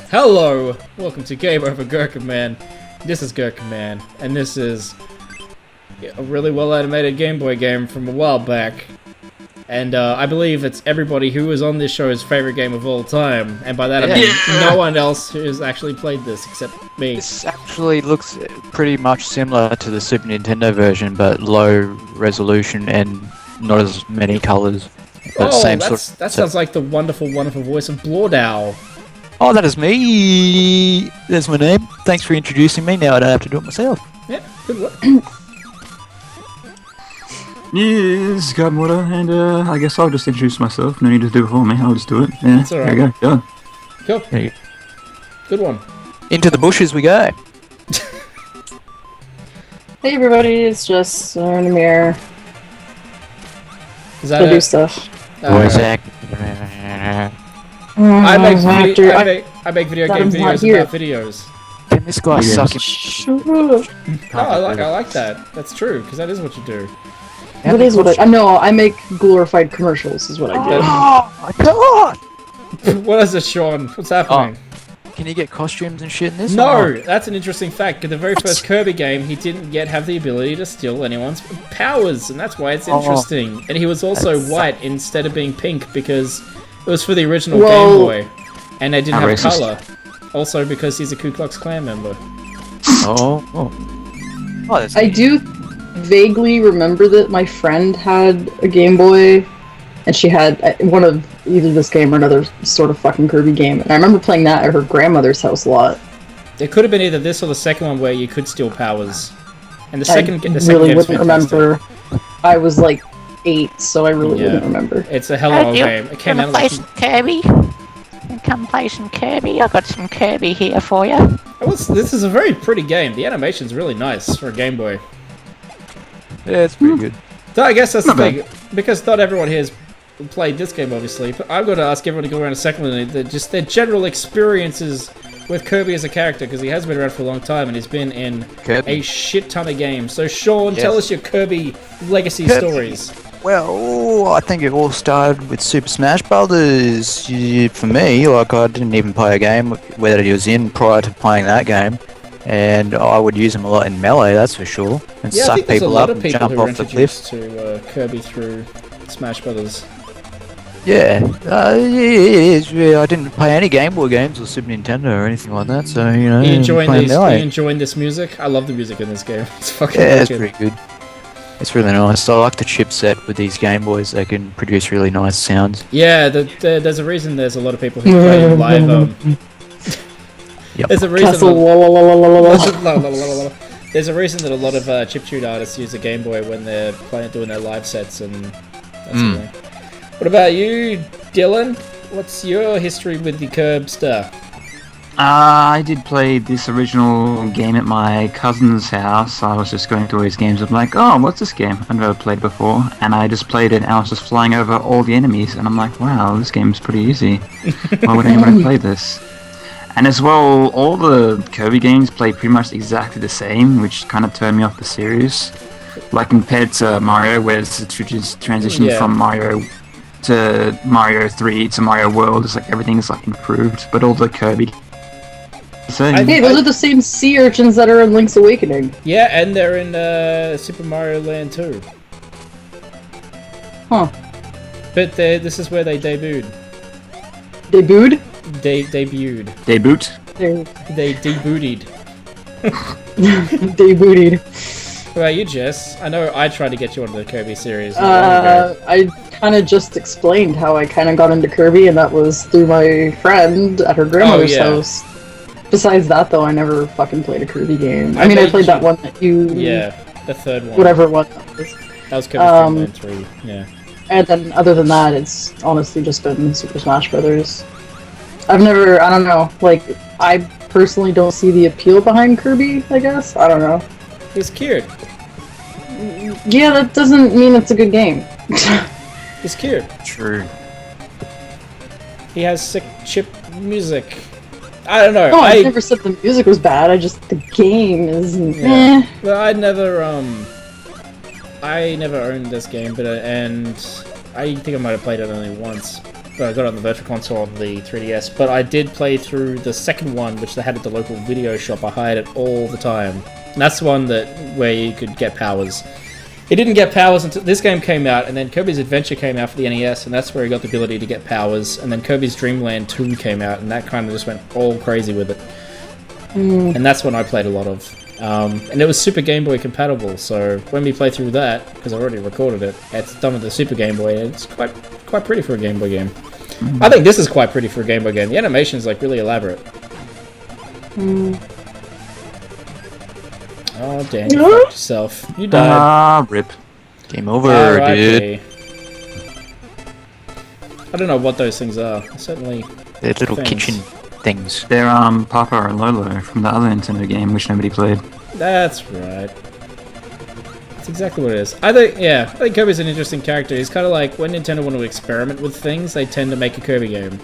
Hello! Welcome to Game Over Gerkinman. This is Gerkinman, and this is a really well-animated Game Boy game from a while back. And I believe it's everybody who is on this show's favorite game of all time. And by that I mean no one else who has actually played this except me. This actually looks pretty much similar to the Super Nintendo version, but low resolution and not as many colours. That sounds like the wonderful, wonderful voice of Blordow. Oh, that is me! That's my name. Thanks for introducing me. Now I don't have to do it myself. Yeah, good work. Yes, Godmother, and I guess I'll just introduce myself. No need to do it for me. I'll just do it. Yeah, that's alright. There you go. Done. Cool. Good one. Into the bushes we go. Hey everybody, it's just in the mirror. Is that Go do stuff. Voice acting. I make video game videos about videos. Can this guy suck it? Sure. I like that. That's true, because that is what you do. That is what I make glorified commercials is what I do. Oh my god! What is it, Sean? What's happening? Can you get costumes and shit in this? No! That's an interesting fact. In the very first Kirby game, he didn't yet have the ability to steal anyone's powers, and that's why it's interesting. And he was also white instead of being pink, because it was for the original Game Boy. And they didn't have color. Also because he's a Ku Klux Klan member. I do vaguely remember that my friend had a Game Boy, and she had one of either this game or another sort of fucking Kirby game. And I remember playing that at her grandmother's house a lot. It could have been either this or the second one where you could steal powers. And the I second really wouldn't remember. I was like 8, so I really wouldn't remember. It's a hell of a game. It came out like Kirby. Come play some Kirby. I got some Kirby here for you. This is a very pretty game. The animation's really nice for a Game Boy. Yeah, it's pretty good. So I guess that's the thing, because not everyone here has played this game, obviously. But I'm going to ask everyone to go around a second, just their general experiences with Kirby as a character, because he has been around for a long time and he's been in a shit ton of games. So Sean, tell us your Kirby legacy stories. Well, I think it all started with Super Smash Brothers. For me, like, I didn't even play a game whether he was in prior to playing that game, and I would use him a lot in Melee, that's for sure, and suck people up and jump off the cliff. To Kirby through Smash Brothers. Yeah, I didn't play any Game Boy games or Super Nintendo or anything like that, so you know. Are you enjoying this music? I love the music in this game. It's fucking it's pretty good. It's really nice. I like the chipset with these Game Boys. They can produce really nice sounds. Yeah, there's a reason there's a lot of people who play live. There's a reason. There's a reason that a lot of chiptune artists use a Game Boy when they're doing their live sets and that sort of thing. What about you, Dylan? What's your history with the Curb stuff? I did play this original game at my cousin's house. I was just going through his games. I'm like, oh, what's this game? I've never played before. And I just played it, and I was just flying over all the enemies. And I'm like, wow, this game's pretty easy. Why would anyone play this? And as well, all the Kirby games play pretty much exactly the same, which kind of turned me off the series. Like compared to Mario, where it's a transition from Mario to Mario 3 to Mario World. It's like everything's like improved, but all the Kirby. Hey, those are the same sea urchins that are in Link's Awakening. Yeah, and they're in Super Mario Land 2. Huh. But this is where they debuted. Debuted? Debuted. Debut? They debooted. Debooted. What about you, Jess? I know I tried to get you onto the Kirby series. I kind of just explained how I kind of got into Kirby, and that was through my friend at her grandmother's house. Besides that, though, I never fucking played a Kirby game. I mean, I played that one that you... Yeah, the third one. Whatever one that was. That was Kirby 3, yeah. And then, other than that, it's honestly just been Super Smash Brothers. I don't know, like, I personally don't see the appeal behind Kirby, I guess? I don't know. He's cute. Yeah, that doesn't mean it's a good game. He's cute. True. He has sick chip music. I don't know. No, I never said the music was bad. The game is Well, I never owned this game, and I think I might have played it only once. I got it on the Virtual Console on the 3DS, but I did play through the second one, which they had at the local video shop. I hired it all the time. And that's the one where you could get powers. It didn't get powers until this game came out, and then Kirby's Adventure came out for the NES, and that's where he got the ability to get powers. And then Kirby's Dream Land 2 came out, and that kind of just went all crazy with it. And that's when I played a lot of. And it was Super Game Boy compatible, so when we play through that, because I already recorded it, it's done with the Super Game Boy, and it's quite pretty for a Game Boy game. I think this is quite pretty for a Game Boy game. The animation's like really elaborate. Oh, Dan, you fucked yourself. You died. Ah, rip. Game over, R.I.P. dude. I don't know what those things are. Certainly. They're little things. kitchen things. They're Papa and Lolo from the other Nintendo game, which nobody played. That's right. That's exactly what it is. I think Kirby's an interesting character. He's kind of like, when Nintendo want to experiment with things, they tend to make a Kirby game.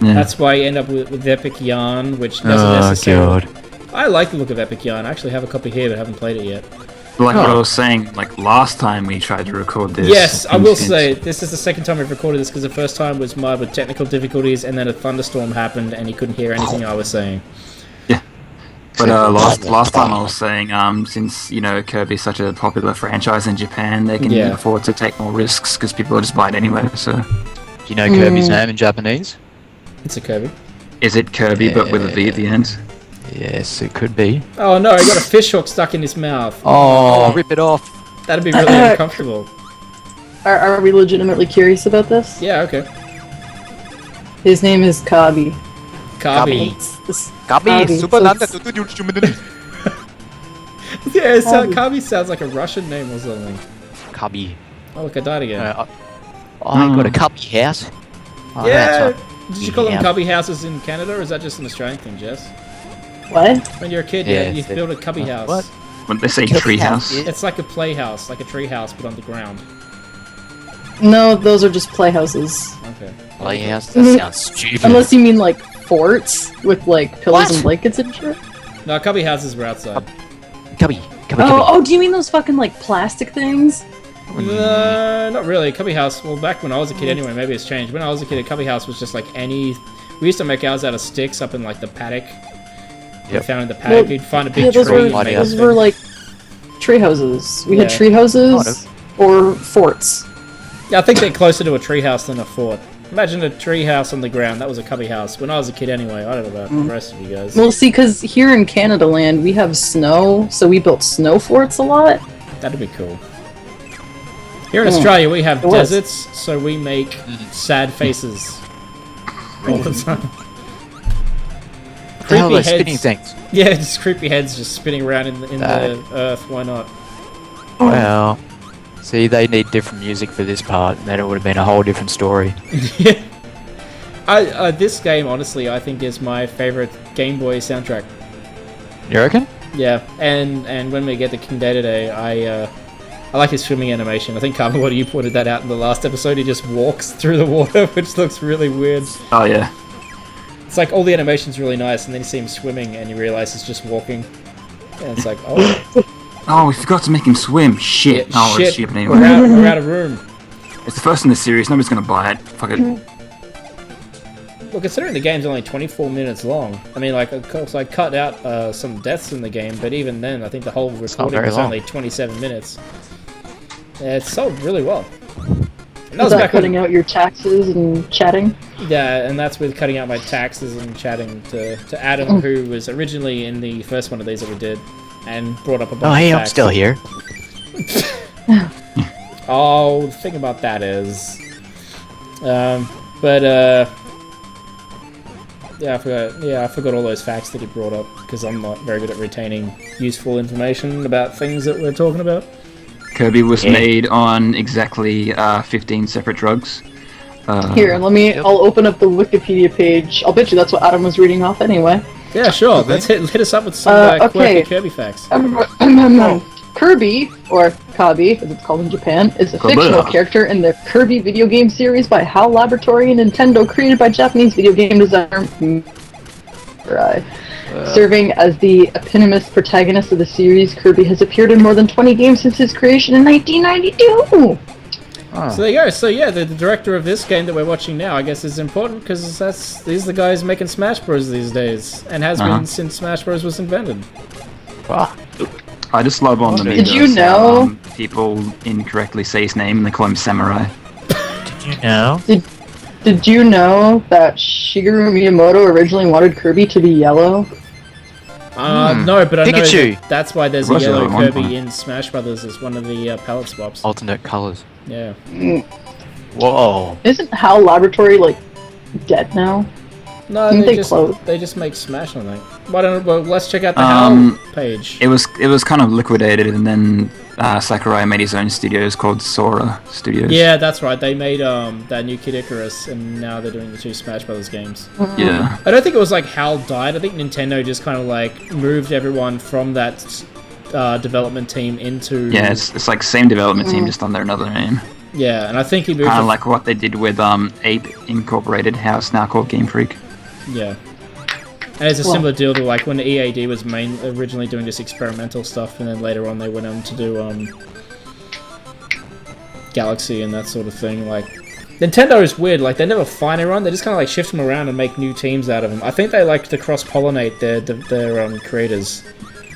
Yeah. That's why you end up with Epic Yarn, which doesn't necessarily... God. I like the look of Epic Yarn. I actually have a copy here, but haven't played it yet. Like what I was saying, like last time we tried to record this. Yes, I will say, this is the second time we've recorded this, because the first time was marred with technical difficulties, and then a thunderstorm happened, and he couldn't hear anything I was saying. Yeah. But last time I was saying, since, you know, Kirby's such a popular franchise in Japan, they can afford to take more risks, because people will just buy it anyway, so... Do you know Kirby's name in Japanese? It's a Kirby. Is it Kirby, but with a V at the end? Yes, it could be. Oh no, he got a fish hook stuck in his mouth. Oh, rip it off. That'd be really uncomfortable. Are we legitimately curious about this? Yeah, okay. His name is Kabi. Kabi. Kabi, super Yeah, Kabi sounds like a Russian name or something. Kabi. Oh look, I died again. I got a Kabi house. Oh, Yeah! that's Did you call them cubby houses in Canada, or is that just an Australian thing, Jess? What? When you're a kid, Yeah, you it's- build a cubby house. What? When they say Kirby treehouse. house, It's like a playhouse, like a tree house, but underground. No, those are just playhouses. Okay. Playhouse? That sounds stupid. Unless you mean like forts with like pillows What? and blankets and shit. No, cubby houses were outside. Kabi. Oh, do you mean those fucking like plastic things? No, not really. Cubby house, well, back when I was a kid anyway, maybe it's changed. When I was a kid, a cubby house was just like any... We used to make ours out of sticks up in like the paddock. We Yep. found in the paddock, Well, you'd find a big Yeah, those tree. were and make those a were thing. like tree houses. We had Yeah. tree houses or forts. Yeah, I think they're closer to a tree house than a fort. Imagine a tree house on the ground. That was a cubby house. When I was a kid anyway. I don't know about the rest of you guys. Well, see, because here in Canada land we have snow, so we built snow forts a lot. That'd be cool. Here in Australia, we have It was. deserts, so we make sad faces all the time. What the hell are Creepy those spinning heads. things? Yeah, just creepy heads just spinning around in the earth. Why not? Well, see, they need different music for this part, and then it would have been a whole different story. This game, honestly, I think is my favorite Game Boy soundtrack. You reckon? Yeah, and when we get to King Data Day, I like his swimming animation. I think Carmen, you pointed that out in the last episode. He just walks through the water, which looks really weird. Oh yeah. It's like all the animation's really nice, and then you see him swimming, and you realize he's just walking. And it's like, oh, Oh, we forgot to make him swim. Shit. yeah, Oh, it's shit, stupid we're anyway. we're out of room. It's the first in the series. Nobody's gonna buy it. Fuck it. Well, considering the game's only 24 minutes long, I mean, like, of course, I cut out some deaths in the game, but even then, I think the whole recording very was long. only 27 minutes. Yeah, it's sold really well. And that Was was that back when, cutting out your taxes and chatting? yeah, and that's with cutting out my taxes and chatting to Adam, who was originally in the first one of these that we did, and brought up a bunch Oh, of hey, I'm facts. still here. Oh, the thing about that is, yeah, I forgot all those facts that he brought up because I'm not very good at retaining useful information about things that we're talking about. Kirby was made on exactly 15 separate drugs. Here, I'll open up the Wikipedia page. I'll bet you that's what Adam was reading off anyway. Yeah, sure. Let's hit us up with some okay. quirky Kirby facts. Kirby, or Kabi, as it's called in Japan, is a Kabi. fictional character in the Kirby video game series by HAL Laboratory and Nintendo, created by Japanese video game designer Mirai. Serving as the eponymous protagonist of the series, Kirby has appeared in more than 20 games since his creation in 1992! So there you go. So yeah, the director of this game that we're watching now, I guess, is important because these are the guys making Smash Bros. These days, and has been since Smash Bros. Was invented. Wow. I just love on the Did videos you know- how, people incorrectly say his name and they call him Samurai. Did you know? Did you know that Shigeru Miyamoto originally wanted Kirby to be yellow? No, but I know Pikachu. that's why there's a Was it yellow at one Kirby point? in Smash Brothers as one of the palette swaps. Alternate colors. Yeah. Whoa. Isn't HAL Laboratory like dead now? No, Didn't they they close? just make Smash, I think. Why don't well, let's check out the HAL page. It was kind of liquidated, and then Sakurai made his own studios called Sora Studios. Yeah, that's right. They made that new Kid Icarus, and now they're doing the 2 Smash Brothers games. Yeah. I don't think it was like HAL died. I think Nintendo just kind of like moved everyone from that development team into. Yeah, it's like same development team, just under another name. Yeah, and I think he moved. Kind of like what they did with Ape Incorporated, how it's now called Game Freak. Yeah. And it's a similar deal to like when the EAD was originally doing this experimental stuff, and then later on they went on to do Galaxy and that sort of thing. Like Nintendo is weird. Like they never find everyone; they just kind of like shift them around and make new teams out of them. I think they like to cross-pollinate their creators.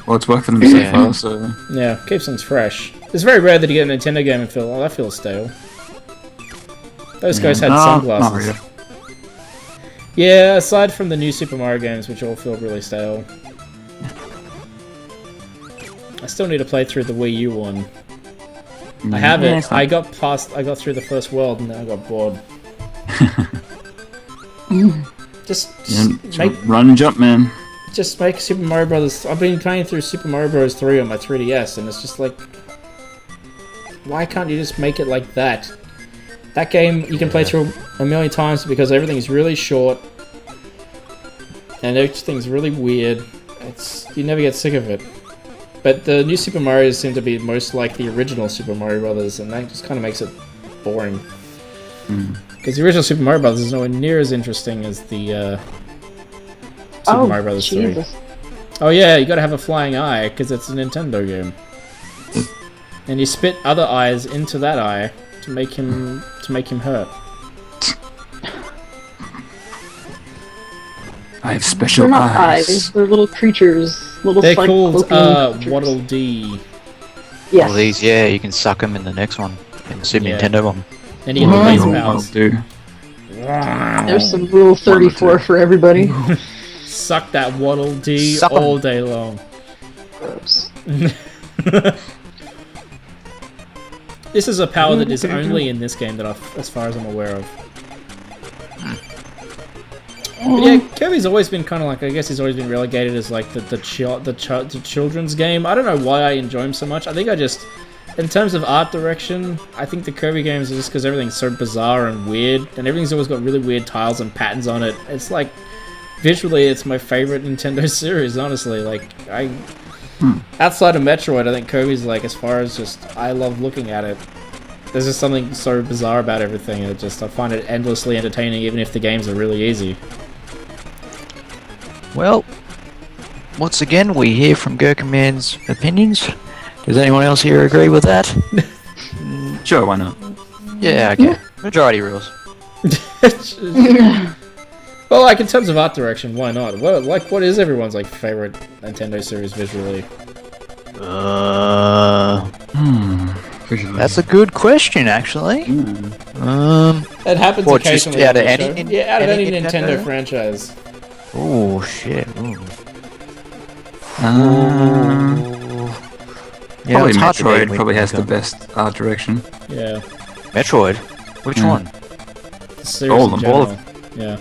Well, it's worked for them so far, so... Yeah, keeps things fresh. It's very rare that you get a Nintendo game and feel, oh, that feels stale. Those guys had sunglasses. Not really. Yeah, aside from the new Super Mario games, which all feel really stale. I still need to play through the Wii U one. I have Yeah, it. it's not- I got through the first world and then I got bored. Just Run and jump, man. make Super Mario Brothers. I've been playing through Super Mario Bros. 3 on my 3DS, and it's just like, why can't you just make it like that? That game you can play through a million times because everything's really short, and everything's really weird. You never get sick of it. But the new Super Mario's seem to be most like the original Super Mario Brothers, and that just kind of makes it boring. Because the original Super Mario Brothers is nowhere near as interesting as the Super Mario Brothers 3. Jesus. Oh yeah, you gotta have a flying eye, because it's a Nintendo game. And you spit other eyes into that eye to make him hurt. I have special They're not eyes. eyes. They're little creatures. Little They're spike called Pokemon creatures. Waddle Dee. Yes. All these, yeah, you can suck them in the next one. In the Super Yeah. Nintendo one. And you get the laser Will powers. do. There's some Rule 34 for everybody. Suck that Waddle Dee Suck 'em. all day long. Gross. This is a power that is only in this game that as far as I'm aware of. But yeah, Kirby's always been kind of like, I guess he's always been relegated as like the children's game. I don't know why I enjoy him so much. I think I just, in terms of art direction, I think the Kirby games are just because everything's so bizarre and weird, and everything's always got really weird tiles and patterns on it. It's like, visually, it's my favorite Nintendo series, honestly. Like, outside of Metroid, I think Kirby's like, as far as just, I love looking at it. There's just something so bizarre about everything. I find it endlessly entertaining, even if the games are really easy. Well, once again, we hear from Gerkinman's opinions. Does anyone else here agree with that? Sure, why not? Yeah, okay. Majority rules. Well, like, in terms of art direction, why not? What is everyone's, like, favorite Nintendo series visually? That's a good question, actually. It happens What, just occasionally. out on of the any show. Nin- Yeah, out of any any Nintendo Nintendo? franchise. Oh shit. Ooh. Yeah, Probably it's hard to Metroid beat probably has the Nintendo. best art direction. Yeah. Metroid? Which one? The series All in of them, all general. Yeah.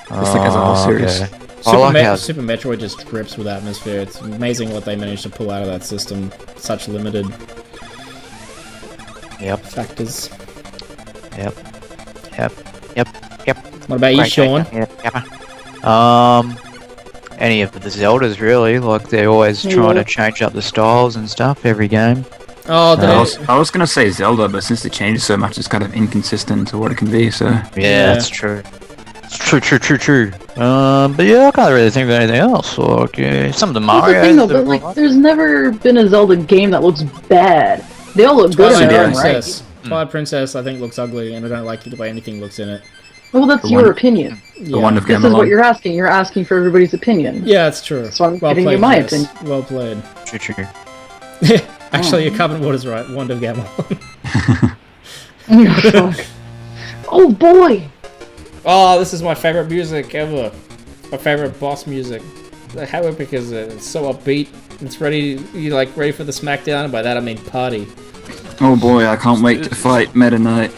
Just like as a whole series. Okay. I like how Super Metroid just drips with atmosphere. It's amazing what they managed to pull out of that system. Such limited factors. Yep. What about you, Sean? Any of the Zeldas really, like they're always trying to change up the styles and stuff every game. Oh, I was gonna say Zelda, but since it changes so much, it's kind of inconsistent to what it can be. So Yeah, that's true. It's true. But yeah, I can't really think of anything else. Like some of the That's the Mario. thing though, but like, there's never been a Zelda game that looks bad. They all look good in Twilight their own Princess. right. Twilight Princess, I think, looks ugly, and I don't like the way anything looks in it. Well, that's The your one- opinion. The one of This is Gamelon. what you're asking. You're asking for everybody's opinion. Yeah, that's true. So I'm well giving played, you my Jess. opinion. Well played. True. Actually, your Carbon Water's right. Wand of Gamelon. Oh, fuck. Oh boy! Oh, this is my favorite music ever. My favorite boss music. How epic is it? It's so upbeat. It's ready. You like ready for the smackdown? And by that I mean party. Oh boy, I can't wait to fight Meta Knight.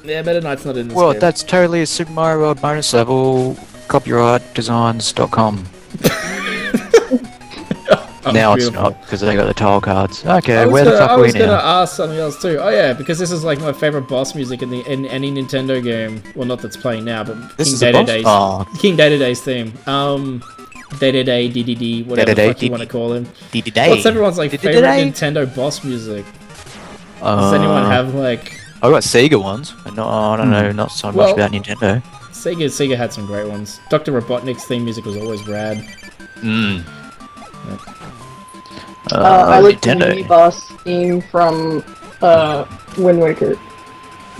Yeah, Meta Knight's not in this Well, game. that's totally a Super Mario World bonus level. Copyrightdesigns.com. Oh, Now it's beautiful. not because they got the tile cards. Okay, I where the fuck are we was gonna now? ask something else too. Oh yeah, because this is like my favorite boss music in any Nintendo game. Well, not that's playing now, but This King is a Data boss? Days. Oh, King Data Days theme. Data Day, DDD, whatever the Data fuck you Day, want to call him. Day. What's everyone's like Did-did-day? favorite Nintendo boss music? Does anyone have like I got Sega ones, but not, I don't know, not so much Well- about Nintendo. Sega? Sega had some great ones. Dr. Robotnik's theme music was always rad. Mm. I like the Nintendo. mini boss theme from Wind Waker.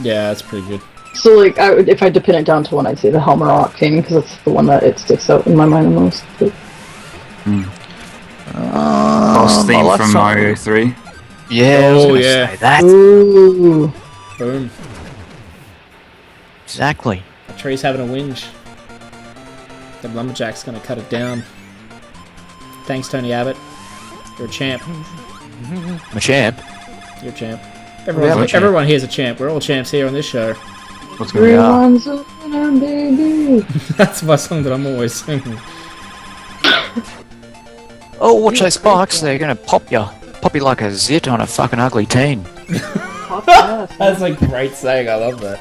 Yeah, that's pretty good. So, like, if I had to pin it down to one, I'd say the Helmer Rock theme, because that's the one that it sticks out in my mind the most. But, Boss theme I like from some- Mario 3. Yeah, I was Oh, gonna yeah. say that. ooh. Boom. Exactly. Tree's having a whinge. The lumberjack's gonna cut it down. Thanks, Tony Abbott. You're a champ. I'm a champ. You're a champ. I'm a champ. Everyone here's a champ. We're all champs here on this show. What's going Yeah. Everyone's a winner, baby. That's my song that I'm always singing. Oh, watch those sparks. They're gonna pop you like a zit on a fucking ugly teen. Pop ass. That's a great saying. I love that.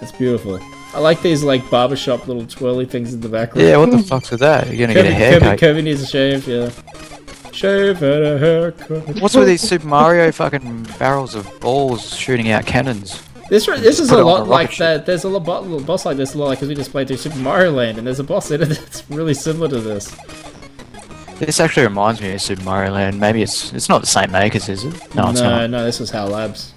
It's beautiful. I like these like barbershop little twirly things in the background. Yeah, what the fuck's with that? You're gonna get a haircut. Kirby needs a shave, yeah. Shave and a haircut. What's with these Super Mario fucking barrels of balls shooting out cannons? This is put a it on lot the like rocket that. There's a little boss like this a lot because we just played through Super Mario Land, and there's a boss in it that's really similar to this. This actually reminds me of Super Mario Land. Maybe it's not the same makers, is it? No, it's not. No, this was HAL Labs.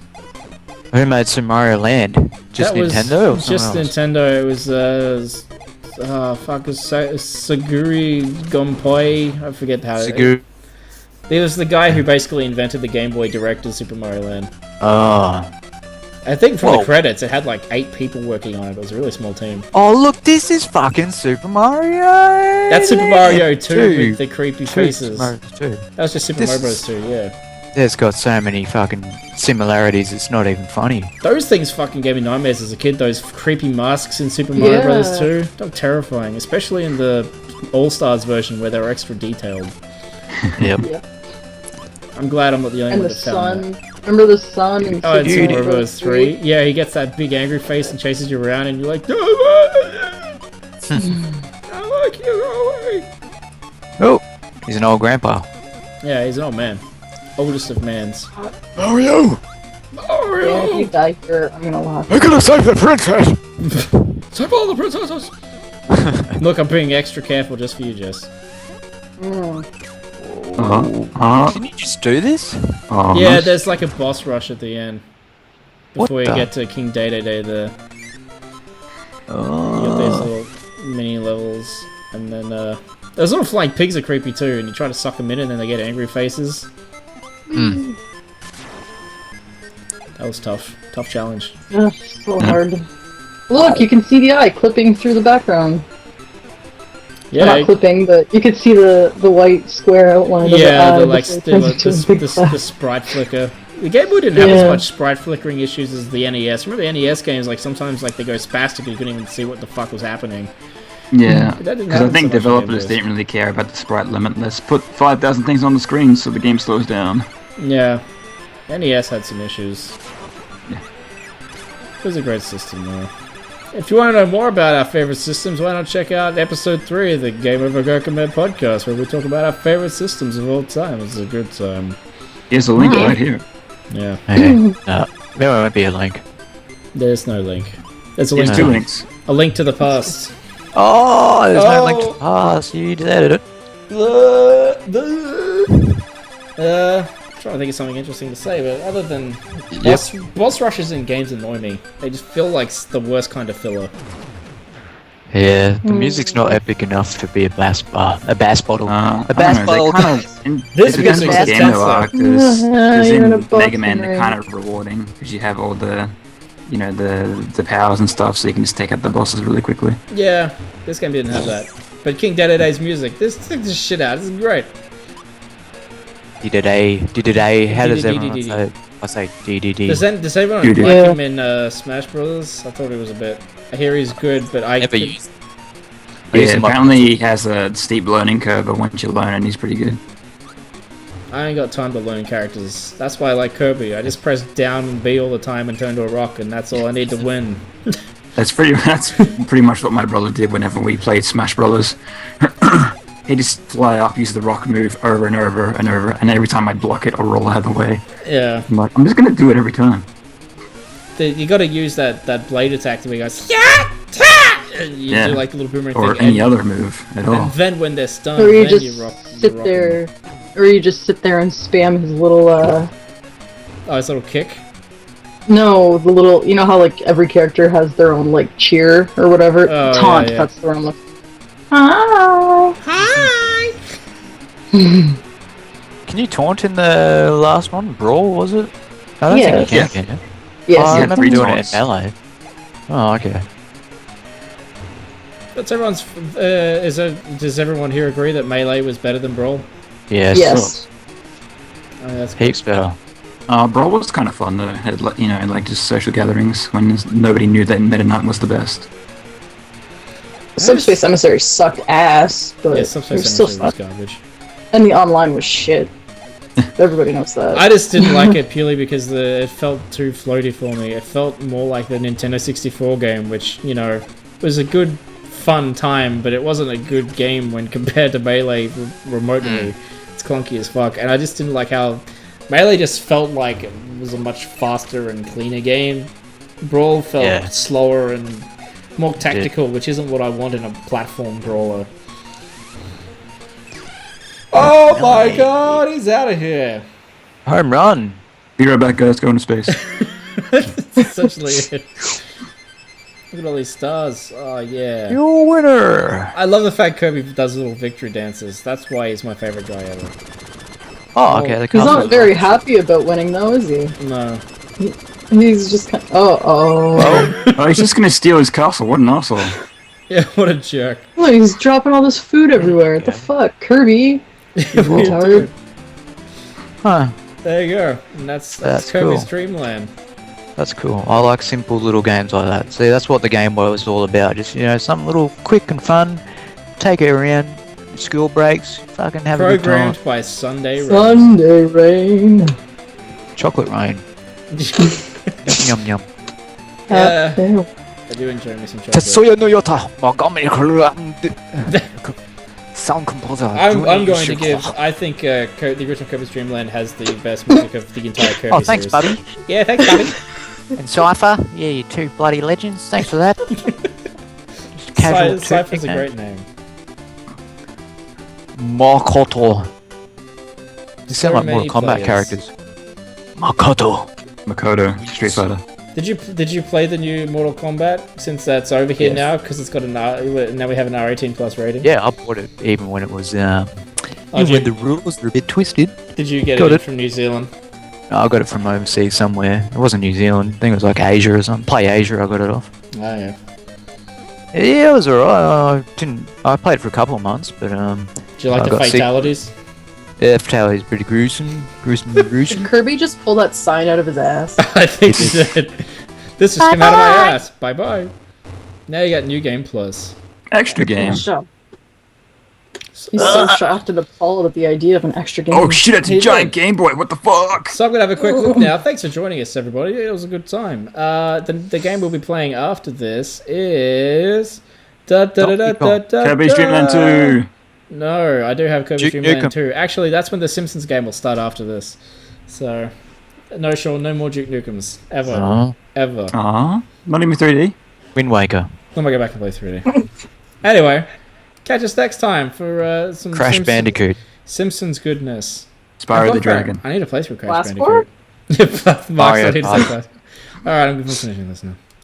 Who made Super Mario Land? Just That was Nintendo or just someone else? Nintendo. It was Saguri Gonpei. I forget how. Segu- He was the guy who basically invented the Game Boy Direct in Super Mario Land. Oh. I think from Whoa. the credits, it had like 8 people working on it. It was a really small team. Oh, look, this is fucking Super Mario! That's Super Mario 2 Two. with the creepy Two, faces. Mario 2. That was just Super This Mario Bros. is- 2, yeah. There's got so many fucking similarities, it's not even funny. Those things fucking gave me nightmares as a kid, those creepy masks in Super Mario Yeah. Bros. 2. They were terrifying, especially in the All-Stars version where they were extra detailed. Yep. I'm glad I'm not the only And one the that found that. sun. Remember the sun? In Oh, it's Dude. Super Mario Bros. 3. Yeah, he gets that big angry face and chases you around and you're like, I like you, go away. Oh, he's an old grandpa. Yeah, he's an old man. Oldest of mans. Mario! Yeah, if you die here, I'm gonna laugh. I'm gonna save the princess! Save all the princesses! Look, I'm being extra careful just for you, Jess. Can you just do this? Oh, Yeah, nice. there's like a boss rush at the end. What Before you the- get to King Data Day there. You got these little mini levels. And then, those little flying pigs are creepy too, and you try to suck them in and then they get angry faces. That was tough. Tough challenge. Ugh, so hard. Look, you can see the eye clipping through the background. Yeah, Not clipping, but you could see the white square outline of the yeah, eye. the like before it turns into a big the glass. sprite flicker. The Game Boy didn't have as Yeah. much sprite flickering issues as the NES. Remember the NES games? Like sometimes like they go spastic and you couldn't even see what the fuck was happening. Yeah, That didn't because I happen think so much in Game developers Boys. didn't really care about the sprite limit. Let's put 5,000 things on the screen so the game slows down. Yeah, NES had some issues. Yeah. It was a great system though. If you want to know more about our favorite systems, why not check out episode 3 of the Game Over Gerkinman podcast, where we talk about our favorite systems of all time. It's a good time. Here's a link right here. Yeah, Okay. No, there won't be a link. there's no link. There's a Here's link. two To, links. a link to the past. Oh, there's no link to Oh. the past. You just edited it. trying to think of something interesting to say, but other than Yep. boss rushes in games annoy me. They just feel like the worst kind of filler. Yeah, the music's not epic enough to be a bass bottle. A bass bottle. This It depends music what is game though, intense, because You're in a in Mega Man boxing they're ring. kind of rewarding because you have all the, you know, the powers and stuff, so you can just take out the bosses really quickly. Yeah, this game didn't have that. But King Deddede's music, this took this shit out. This is great. D-D-D, how does everyone D-D-D-D-D. say it? I say D-D-D. Does everyone Dude, like yeah. him in Smash Brothers? I thought it was a bit. I hear he's good, but I Never could- used. Yeah, apparently he has a steep learning curve, but once you learn it, he's pretty good. I ain't got time to learn characters. That's why I like Kirby. I just press down and B all the time and turn to a rock, and that's all I need to win. That's pretty much what my brother did whenever we played Smash Brothers. He'd just fly up, use the rock move over and over and over, and every time I'd block it or roll out of the way. Yeah, I'm like, I'm just gonna do it every time. you got to use that blade attack to make us. Yeah, and you Yeah. do like the little boomerang Or thing. any other move at all. And then when they're stunned, Or you then just you rock. sit there, or you just sit there and spam his little, Oh, his little kick. no, the little, you know how like every character has their own like cheer or whatever? Oh, Taunt, yeah. that's the word I'm looking. Hi! Hi. Can you taunt in the last one? Brawl, was it? I don't Yes. think you can you? Yes, Oh, I yeah, remember three doing it in taunts. melee. Oh, okay. But everyone's. Does everyone here agree that Melee was better than Brawl? Yes. Yes. Oh, that's Heaps better. Brawl was kind of fun though. At, you know, like just social gatherings when nobody knew that Meta Knight was the best. Subspace Emissary sucked ass, but Yeah, it Subspace was still Emissary was fun. garbage. And the online was shit. Everybody knows that. I just didn't like it purely because it felt too floaty for me. It felt more like the Nintendo 64 game, which, you know, was a good, fun time, but it wasn't a good game when compared to Melee remotely. It's clunky as fuck, and I just didn't like how Melee just felt like it was a much faster and cleaner game. Brawl felt slower and more tactical, which isn't what I want in a platform brawler. Oh my god, he's out of here! Home run. Be right back, guys. Go into space. That's essentially it. Look at all these stars. Oh yeah. You're a winner. I love the fact Kirby does little victory dances. That's why he's my favorite guy ever. Oh, okay. The He's castle. not very happy about winning though, is he? No. He's just kind of, Oh, he's just gonna steal his castle. What an asshole. Yeah, what a jerk. Look, he's dropping all this food everywhere. What the fuck, Kirby? Retard. Huh. There you go. And that's That's Kirby's cool. Dreamland. That's cool. I like simple little games like that. See, that's what the Game Boy was all about. Just, you know, something little quick and fun. Take it around. School breaks. Fucking have a good time. Programmed by Sunday Rain. Sunday rain. Chocolate rain. Yum yum yum. Yeah. Ew. I do enjoy me some chocolate. Tetsuya no Yota. Sound composer. I'm Juni going to Ishikawa. give. I think the original Kirby's Dreamland has the best music of the entire Kirby Oh, thanks, series. buddy. Yeah, thanks, buddy. And Cypher. Yeah, you two bloody legends. Thanks for that. Just casual Cypher's a nickname. great name. Makoto. You sound like many Mortal Kombat players. characters. Makoto. Makoto, Street Fighter. Did you play the new Mortal Kombat since that's over here Yes. now because it's got an now we have an R18 plus rating? Yeah, I bought it even when it was Oh, when did, the rules were a bit twisted. did you get got it it. from New Zealand? No, I got it from overseas somewhere. It wasn't New Zealand. I think it was like Asia or something. Play Asia, I got it off. Oh yeah. Yeah, it was alright. I played it for a couple of months, but Did you like I the got sick. fatalities? yeah, fatality is pretty gruesome. Did Kirby just pull that sign out of his ass? I think you did. This just came out of my ass. Bye bye. Now you got New Game Plus. Extra game. Shocked. He's so shocked and appalled at the idea of an extra game. Oh shit, it's He a giant did. Game Boy. What the fuck? So I'm gonna have a quick look now. Thanks for joining us, everybody. It was a good time. The game we'll be playing after this is Kirby's Dreamland 2. No, I do have Kirby's Duke Dreamland Nukem. 2. Actually, that's when the Simpsons game will start after this. So, no, Sean, no more Duke Nukems. Ever. Ever. Ah, not even 3D. Wind Waker. Let me go back and play 3D. Anyway, catch us next time for some Crash Bandicoot. Simpsons goodness. Spyro the Crash- Dragon. I need a place for Crash Last Bandicoot. Mark yeah, still needs to say Class. Alright, I'm finishing this now.